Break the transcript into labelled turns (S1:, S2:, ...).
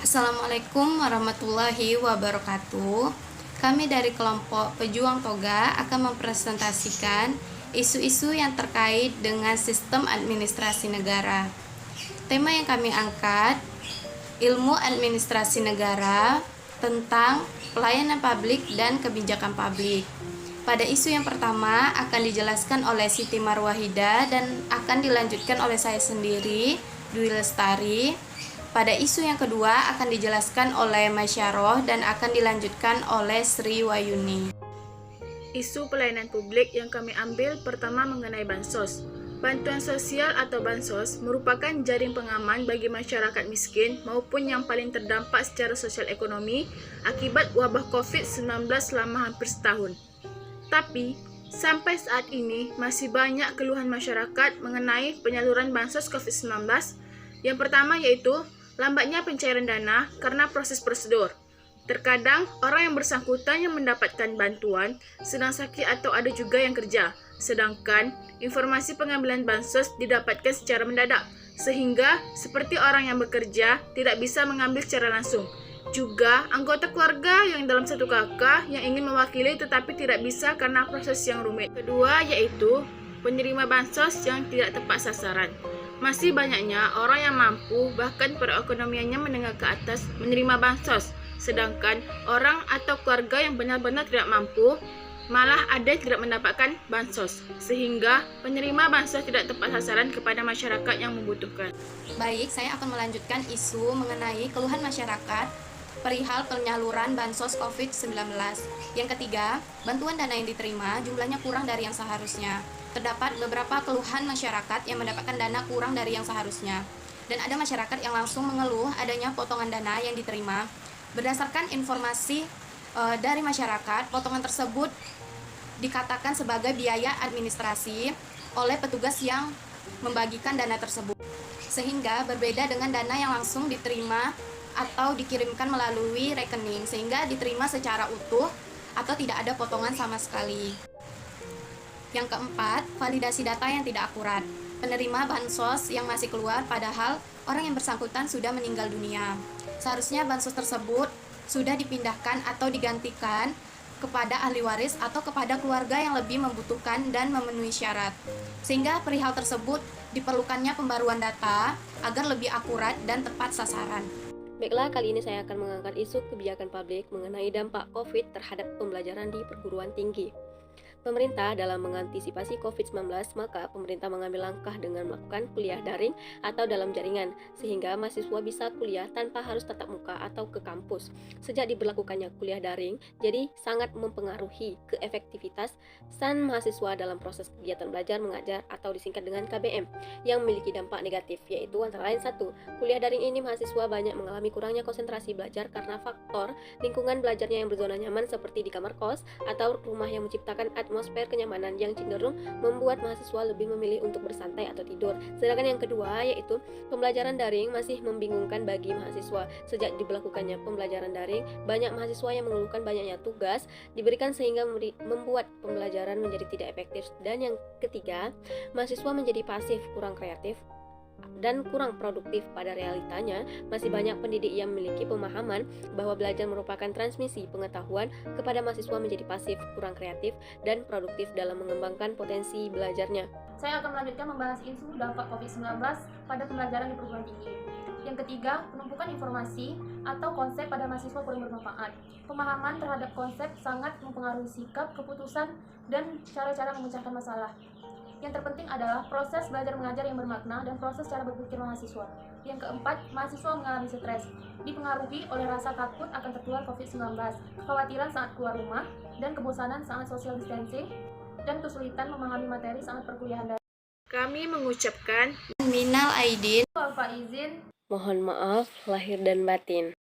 S1: Assalamualaikum warahmatullahi wabarakatuh. Kami dari kelompok Pejuang Toga akan mempresentasikan isu-isu yang terkait dengan sistem administrasi negara. Tema yang kami angkat, ilmu administrasi negara tentang pelayanan publik dan kebijakan publik. Pada isu yang pertama akan dijelaskan oleh Siti Marwahida dan akan dilanjutkan oleh saya sendiri, Dwi Lestari. Pada isu yang kedua akan dijelaskan oleh Masyaroh dan akan dilanjutkan oleh Sri Wayuni.
S2: Isu pelayanan publik yang kami ambil pertama mengenai bansos. Bantuan sosial atau bansos merupakan jaring pengaman bagi masyarakat miskin maupun yang paling terdampak secara sosial ekonomi akibat wabah COVID-19 selama hampir setahun. Tapi, sampai saat ini masih banyak keluhan masyarakat mengenai penyaluran bansos COVID-19. Yang pertama yaitu lambatnya pencairan dana karena proses prosedur. Terkadang orang yang bersangkutan yang mendapatkan bantuan sedang sakit atau ada juga yang kerja, sedangkan informasi pengambilan bansos didapatkan secara mendadak, sehingga seperti orang yang bekerja tidak bisa mengambil secara langsung. Juga anggota keluarga yang dalam satu kakak yang ingin mewakili tetapi tidak bisa karena proses yang rumit. Kedua yaitu penerima bansos yang tidak tepat sasaran. Masih banyaknya orang yang mampu bahkan perekonomiannya menengah ke atas menerima bansos, sedangkan orang atau keluarga yang benar-benar tidak mampu malah ada yang tidak mendapatkan bansos, sehingga penerima bansos tidak tepat sasaran kepada masyarakat yang membutuhkan.
S1: Baik, saya akan melanjutkan isu mengenai keluhan masyarakat perihal penyaluran bansos COVID-19. Yang ketiga, bantuan dana yang diterima jumlahnya kurang dari yang seharusnya. Terdapat beberapa keluhan masyarakat yang mendapatkan dana kurang dari yang seharusnya. Dan ada masyarakat yang langsung mengeluh adanya potongan dana yang diterima. Berdasarkan informasi dari masyarakat, potongan tersebut dikatakan sebagai biaya administrasi oleh petugas yang membagikan dana tersebut. Sehingga berbeda dengan dana yang langsung diterima atau dikirimkan melalui rekening, sehingga diterima secara utuh atau tidak ada potongan sama sekali. Yang keempat, validasi data yang tidak akurat. Penerima bansos yang masih keluar padahal orang yang bersangkutan sudah meninggal dunia. Seharusnya bansos tersebut sudah dipindahkan atau digantikan kepada ahli waris atau kepada keluarga yang lebih membutuhkan dan memenuhi syarat. Sehingga perihal tersebut diperlukannya pembaruan data agar lebih akurat dan tepat sasaran.
S3: Baiklah, kali ini saya akan mengangkat isu kebijakan publik mengenai dampak COVID terhadap pembelajaran di perguruan tinggi. Pemerintah dalam mengantisipasi COVID-19, maka pemerintah mengambil langkah dengan melakukan kuliah daring atau dalam jaringan, sehingga mahasiswa bisa kuliah tanpa harus tatap muka atau ke kampus. Sejak diberlakukannya kuliah daring, jadi sangat mempengaruhi keefektivitas mahasiswa dalam proses kegiatan belajar mengajar atau disingkat dengan KBM, yang memiliki dampak negatif, yaitu antara lain 1. Kuliah daring ini mahasiswa banyak mengalami kurangnya konsentrasi belajar karena faktor lingkungan belajarnya yang berzona nyaman seperti di kamar kos atau rumah yang menciptakan atmosfer kenyamanan yang cenderung membuat mahasiswa lebih memilih untuk bersantai atau tidur. Sedangkan yang kedua yaitu pembelajaran daring masih membingungkan bagi mahasiswa. Sejak diberlakukannya pembelajaran daring, banyak mahasiswa yang mengeluhkan banyaknya tugas diberikan sehingga membuat pembelajaran menjadi tidak efektif. Dan yang ketiga, mahasiswa menjadi pasif, kurang kreatif, dan kurang produktif. Pada realitanya, masih banyak pendidik yang memiliki pemahaman bahwa belajar merupakan transmisi pengetahuan kepada mahasiswa menjadi pasif, kurang kreatif, dan produktif dalam mengembangkan potensi belajarnya.
S4: Saya akan melanjutkan membahas isu dampak COVID-19 pada pembelajaran di perguruan tinggi. Yang ketiga, penumpukan informasi atau konsep pada mahasiswa kurang bermanfaat. Pemahaman terhadap konsep sangat mempengaruhi sikap, keputusan, dan cara-cara memecahkan masalah. Yang terpenting adalah proses belajar mengajar yang bermakna dan proses cara berpikir mahasiswa. Yang keempat, mahasiswa mengalami stres, dipengaruhi oleh rasa takut akan tertular COVID-19, kekhawatiran saat keluar rumah, dan kebosanan saat social distancing, dan kesulitan memahami materi saat perkuliahan daring.
S2: Kami mengucapkan
S1: Minal aidin
S4: Wal faizin.
S3: Mohon maaf lahir dan batin.